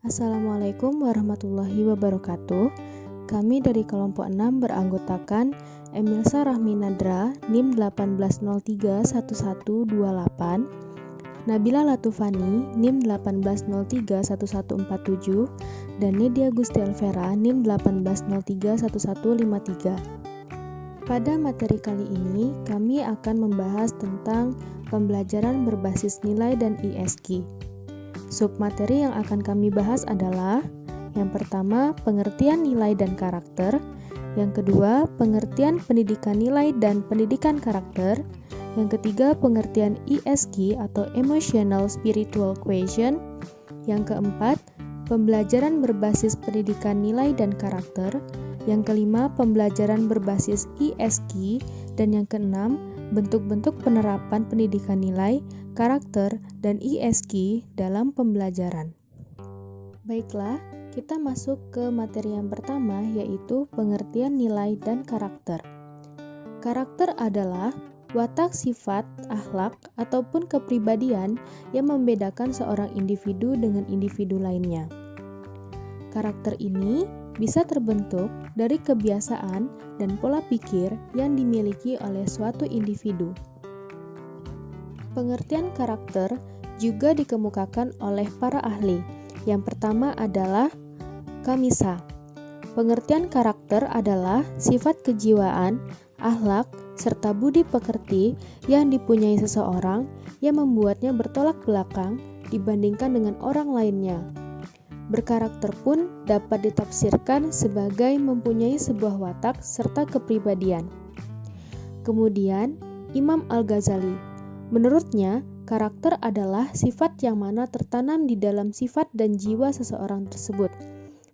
Assalamualaikum warahmatullahi wabarakatuh. Kami dari kelompok 6 beranggotakan Emilsa Rahmi Nadra, NIM 18031128, Nabila Latufani, NIM 18031147, dan Nidia Gusti Alvera, NIM 18031153. Pada materi kali ini, kami akan membahas tentang pembelajaran berbasis nilai dan ISG. Submateri yang akan kami bahas adalah yang pertama, pengertian nilai dan karakter. Yang kedua, pengertian pendidikan nilai dan pendidikan karakter. Yang ketiga, pengertian ISG atau Emotional Spiritual Quotient. Yang keempat, pembelajaran berbasis pendidikan nilai dan karakter. Yang kelima, pembelajaran berbasis ISG. Dan yang keenam, bentuk-bentuk penerapan pendidikan nilai, karakter, dan ISG dalam pembelajaran. Baiklah, kita masuk ke materi yang pertama, yaitu pengertian nilai dan karakter. Karakter adalah watak, sifat, akhlak, ataupun kepribadian yang membedakan seorang individu dengan individu lainnya. Karakter ini bisa terbentuk dari kebiasaan dan pola pikir yang dimiliki oleh suatu individu. Pengertian karakter juga dikemukakan oleh para ahli. Yang pertama adalah Kamisa. Pengertian karakter adalah sifat kejiwaan, akhlak, serta budi pekerti yang dipunyai seseorang yang membuatnya bertolak belakang dibandingkan dengan orang lainnya. Berkarakter pun dapat ditafsirkan sebagai mempunyai sebuah watak serta kepribadian. Kemudian, Imam Al-Ghazali. Menurutnya, karakter adalah sifat yang mana tertanam di dalam sifat dan jiwa seseorang tersebut,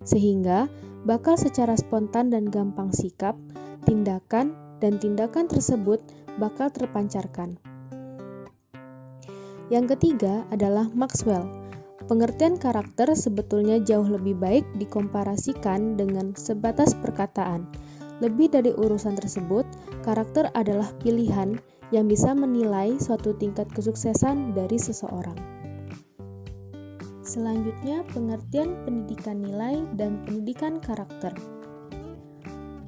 sehingga bakal secara spontan dan gampang sikap, tindakan, dan tindakan tersebut bakal terpancarkan. Yang ketiga adalah Maxwell. Pengertian karakter sebetulnya jauh lebih baik dikomparasikan dengan sebatas perkataan. Lebih dari urusan tersebut, karakter adalah pilihan yang bisa menilai suatu tingkat kesuksesan dari seseorang. Selanjutnya, pengertian pendidikan nilai dan pendidikan karakter.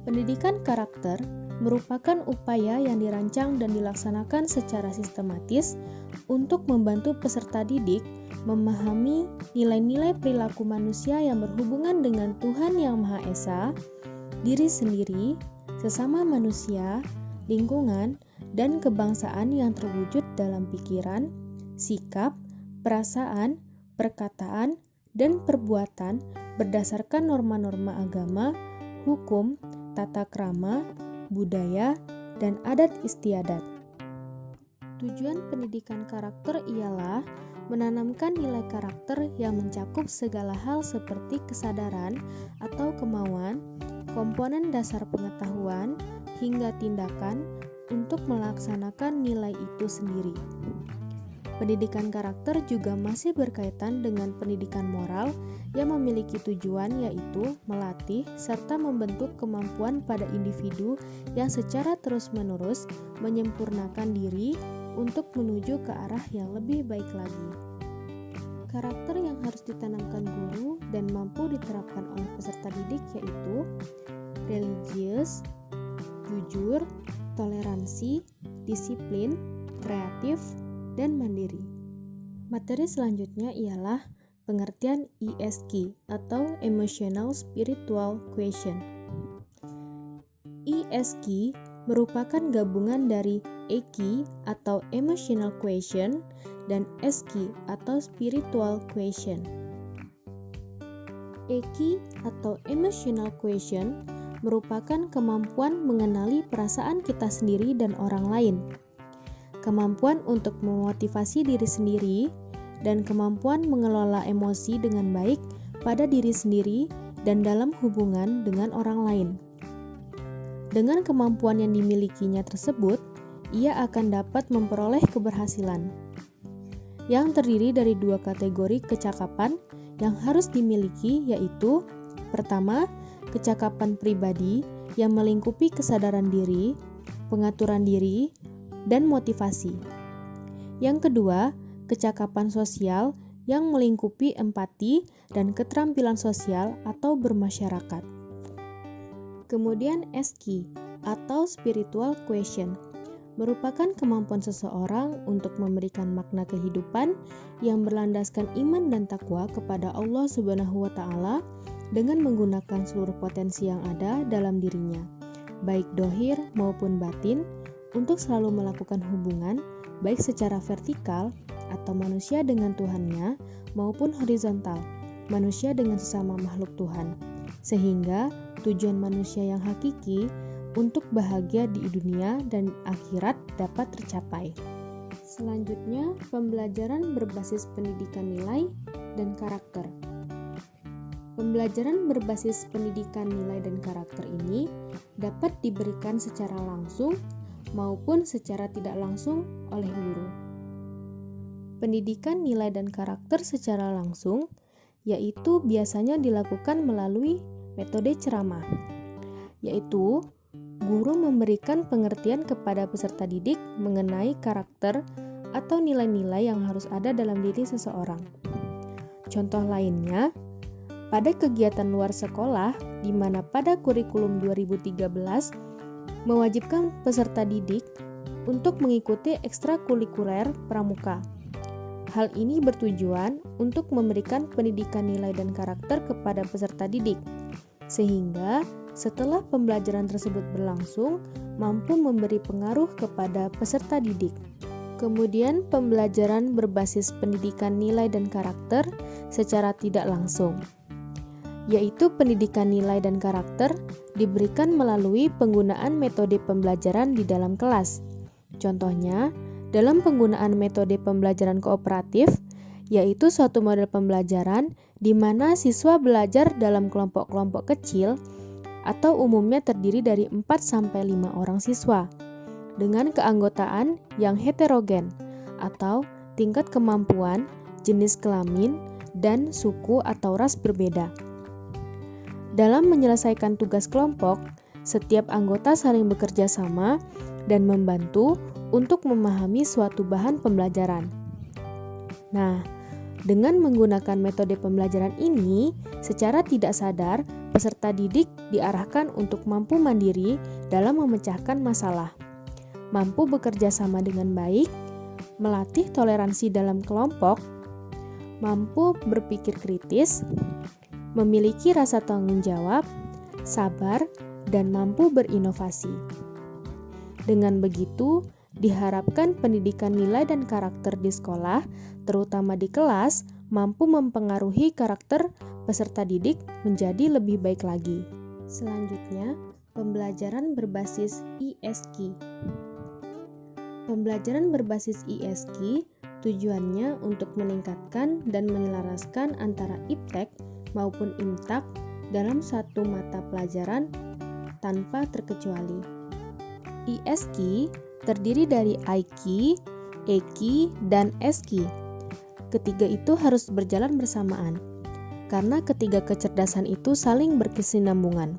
Pendidikan karakter merupakan upaya yang dirancang dan dilaksanakan secara sistematis untuk membantu peserta didik memahami nilai-nilai perilaku manusia yang berhubungan dengan Tuhan Yang Maha Esa, diri sendiri, sesama manusia, lingkungan, dan kebangsaan yang terwujud dalam pikiran, sikap, perasaan, perkataan, dan perbuatan berdasarkan norma-norma agama, hukum, tata krama, budaya, dan adat istiadat. Tujuan pendidikan karakter ialah menanamkan nilai karakter yang mencakup segala hal seperti kesadaran atau kemauan, komponen dasar pengetahuan, hingga tindakan untuk melaksanakan nilai itu sendiri. Pendidikan karakter juga masih berkaitan dengan pendidikan moral yang memiliki tujuan yaitu melatih serta membentuk kemampuan pada individu yang secara terus-menerus menyempurnakan diri untuk menuju ke arah yang lebih baik lagi. Karakter yang harus ditanamkan guru dan mampu diterapkan oleh peserta didik yaitu religius, jujur, toleransi, disiplin, kreatif, dan mandiri. Materi selanjutnya ialah pengertian ISG atau Emotional Spiritual Quotient. ISG merupakan gabungan dari EQ atau Emotional Quotient dan SQ atau Spiritual Quotient. EQ atau Emotional Quotient merupakan kemampuan mengenali perasaan kita sendiri dan orang lain, kemampuan untuk memotivasi diri sendiri, dan kemampuan mengelola emosi dengan baik pada diri sendiri dan dalam hubungan dengan orang lain. Dengan kemampuan yang dimilikinya tersebut, ia akan dapat memperoleh keberhasilan, yang terdiri dari dua kategori kecakapan yang harus dimiliki, yaitu pertama, kecakapan pribadi yang melingkupi kesadaran diri, pengaturan diri, dan motivasi. Yang kedua, kecakapan sosial yang melingkupi empati dan keterampilan sosial atau bermasyarakat. Kemudian SQ atau Spiritual Quotient merupakan kemampuan seseorang untuk memberikan makna kehidupan yang berlandaskan iman dan takwa kepada Allah Subhanahu wa Ta'ala dengan menggunakan seluruh potensi yang ada dalam dirinya, baik dohir maupun batin, untuk selalu melakukan hubungan baik secara vertikal atau manusia dengan Tuhannya maupun horizontal, manusia dengan sesama makhluk Tuhan, sehingga tujuan manusia yang hakiki untuk bahagia di dunia dan akhirat dapat tercapai. Selanjutnya, pembelajaran berbasis pendidikan nilai dan karakter. Pembelajaran berbasis pendidikan nilai dan karakter ini dapat diberikan secara langsung maupun secara tidak langsung oleh guru. Pendidikan nilai dan karakter secara langsung yaitu biasanya dilakukan melalui metode ceramah, yaitu guru memberikan pengertian kepada peserta didik mengenai karakter atau nilai-nilai yang harus ada dalam diri seseorang. Contoh lainnya, pada kegiatan luar sekolah, di mana pada kurikulum 2013 mewajibkan peserta didik untuk mengikuti ekstrakurikuler pramuka. Hal ini bertujuan untuk memberikan pendidikan nilai dan karakter kepada peserta didik, sehingga setelah pembelajaran tersebut berlangsung, mampu memberi pengaruh kepada peserta didik. Kemudian, pembelajaran berbasis pendidikan nilai dan karakter secara tidak langsung, yaitu pendidikan nilai dan karakter diberikan melalui penggunaan metode pembelajaran di dalam kelas. Contohnya, dalam penggunaan metode pembelajaran kooperatif, yaitu suatu model pembelajaran di mana siswa belajar dalam kelompok-kelompok kecil atau umumnya terdiri dari 4-5 orang siswa dengan keanggotaan yang heterogen atau tingkat kemampuan, jenis kelamin, dan suku atau ras berbeda. Dalam menyelesaikan tugas kelompok, setiap anggota saling bekerja sama dan membantu untuk memahami suatu bahan pembelajaran. Nah, dengan menggunakan metode pembelajaran ini, secara tidak sadar, peserta didik diarahkan untuk mampu mandiri dalam memecahkan masalah, mampu bekerja sama dengan baik, melatih toleransi dalam kelompok, mampu berpikir kritis, memiliki rasa tanggung jawab, sabar, dan mampu berinovasi. Dengan begitu, diharapkan pendidikan nilai dan karakter di sekolah, terutama di kelas, mampu mempengaruhi karakter peserta didik menjadi lebih baik lagi. Selanjutnya, pembelajaran berbasis ISQ. Pembelajaran berbasis ISQ tujuannya untuk meningkatkan dan menyelaraskan antara IPTEK maupun IMTAK dalam satu mata pelajaran tanpa terkecuali. ISQ terdiri dari IQ, EQ, dan SQ. Ketiga itu harus berjalan bersamaan, karena ketiga kecerdasan itu saling berkesinambungan.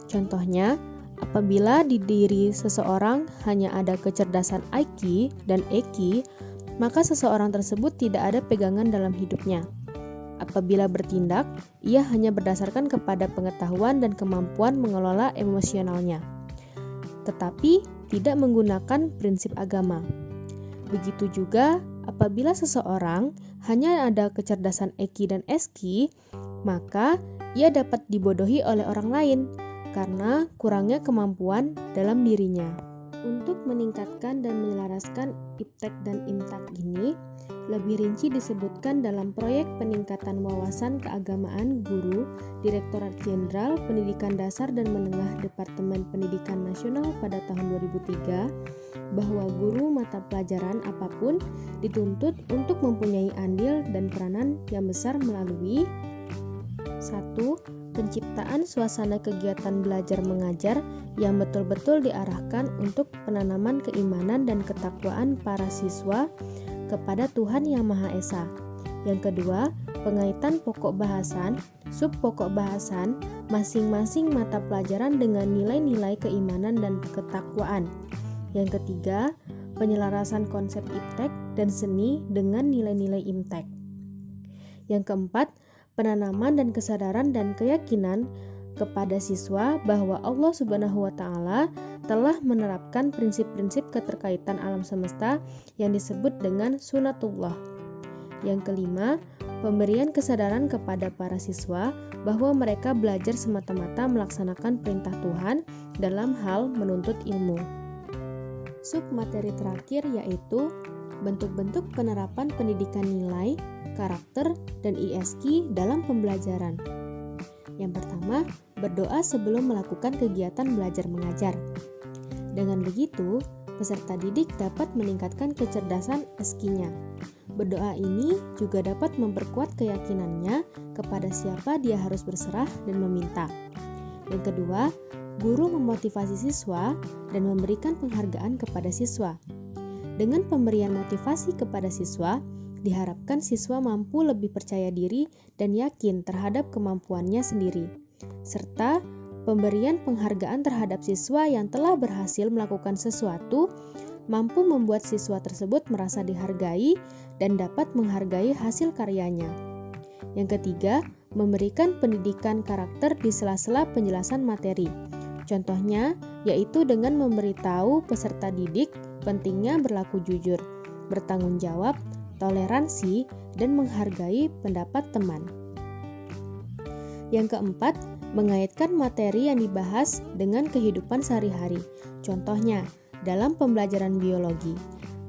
Contohnya, apabila di diri seseorang hanya ada kecerdasan IQ dan EQ, maka seseorang tersebut tidak ada pegangan dalam hidupnya. Apabila bertindak, ia hanya berdasarkan kepada pengetahuan dan kemampuan mengelola emosionalnya, tetapi tidak menggunakan prinsip agama. Begitu juga apabila seseorang hanya ada kecerdasan EQ dan SQ, maka ia dapat dibodohi oleh orang lain karena kurangnya kemampuan dalam dirinya. Untuk meningkatkan dan menyelaraskan IPTEK dan IMTAK ini, lebih rinci disebutkan dalam proyek peningkatan wawasan keagamaan guru Direktorat Jenderal Pendidikan Dasar dan Menengah Departemen Pendidikan Nasional pada tahun 2003, bahwa guru mata pelajaran apapun dituntut untuk mempunyai andil dan peranan yang besar melalui 1. Penciptaan suasana kegiatan belajar mengajar yang betul-betul diarahkan untuk penanaman keimanan dan ketakwaan para siswa kepada Tuhan Yang Maha Esa. Yang kedua, pengaitan pokok bahasan, sub pokok bahasan masing-masing mata pelajaran dengan nilai-nilai keimanan dan ketakwaan. Yang ketiga, penyelarasan konsep IPTEK dan seni dengan nilai-nilai IMTEK. Yang keempat, penanaman dan kesadaran dan keyakinan kepada siswa bahwa Allah Subhanahu wa Ta'ala telah menerapkan prinsip-prinsip keterkaitan alam semesta yang disebut dengan sunatullah. Yang kelima, pemberian kesadaran kepada para siswa bahwa mereka belajar semata-mata melaksanakan perintah Tuhan dalam hal menuntut ilmu. Submateri terakhir yaitu bentuk-bentuk penerapan pendidikan nilai, karakter, dan ISQ dalam pembelajaran. Yang pertama, berdoa sebelum melakukan kegiatan belajar mengajar. Dengan begitu, peserta didik dapat meningkatkan kecerdasan ISQ-nya. Berdoa ini juga dapat memperkuat keyakinannya kepada siapa dia harus berserah dan meminta. Yang kedua, guru memotivasi siswa dan memberikan penghargaan kepada siswa. Dengan pemberian motivasi kepada siswa, diharapkan siswa mampu lebih percaya diri dan yakin terhadap kemampuannya sendiri, serta pemberian penghargaan terhadap siswa yang telah berhasil melakukan sesuatu mampu membuat siswa tersebut merasa dihargai dan dapat menghargai hasil karyanya. Yang ketiga, memberikan pendidikan karakter di sela-sela penjelasan materi. Contohnya, yaitu dengan memberitahu peserta didik pentingnya berlaku jujur, bertanggung jawab, toleransi, dan menghargai pendapat teman. Yang keempat, mengaitkan materi yang dibahas dengan kehidupan sehari-hari. Contohnya, dalam pembelajaran biologi,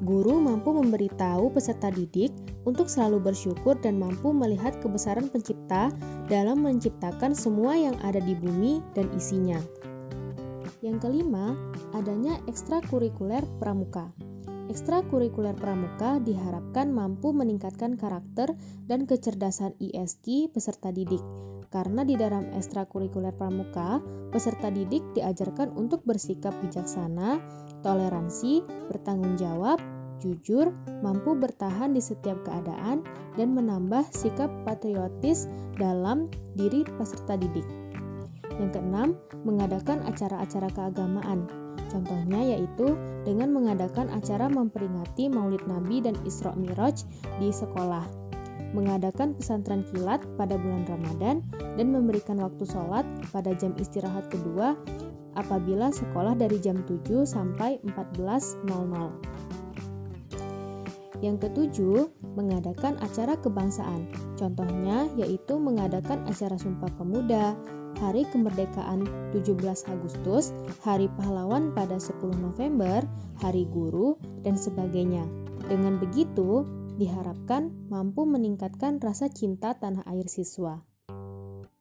guru mampu memberitahu peserta didik untuk selalu bersyukur dan mampu melihat kebesaran pencipta dalam menciptakan semua yang ada di bumi dan isinya. Yang kelima, adanya ekstrakurikuler pramuka. Ekstrakurikuler pramuka diharapkan mampu meningkatkan karakter dan kecerdasan ISQ peserta didik. Karena di dalam ekstrakurikuler pramuka, peserta didik diajarkan untuk bersikap bijaksana, toleransi, bertanggung jawab, jujur, mampu bertahan di setiap keadaan, dan menambah sikap patriotis dalam diri peserta didik. Yang keenam, mengadakan acara-acara keagamaan. Contohnya yaitu dengan mengadakan acara memperingati Maulid Nabi dan Isra Mi'raj di sekolah, mengadakan pesantren kilat pada bulan Ramadan, dan memberikan waktu sholat pada jam istirahat kedua apabila sekolah dari jam 7 sampai 14.00. Yang ketujuh, mengadakan acara kebangsaan. Contohnya yaitu mengadakan acara Sumpah Pemuda, Hari Kemerdekaan 17 Agustus, Hari Pahlawan pada 10 November, Hari Guru, dan sebagainya. Dengan begitu, diharapkan mampu meningkatkan rasa cinta tanah air siswa.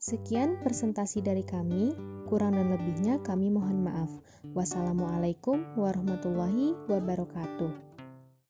Sekian presentasi dari kami, kurang dan lebihnya kami mohon maaf. Wassalamualaikum warahmatullahi wabarakatuh.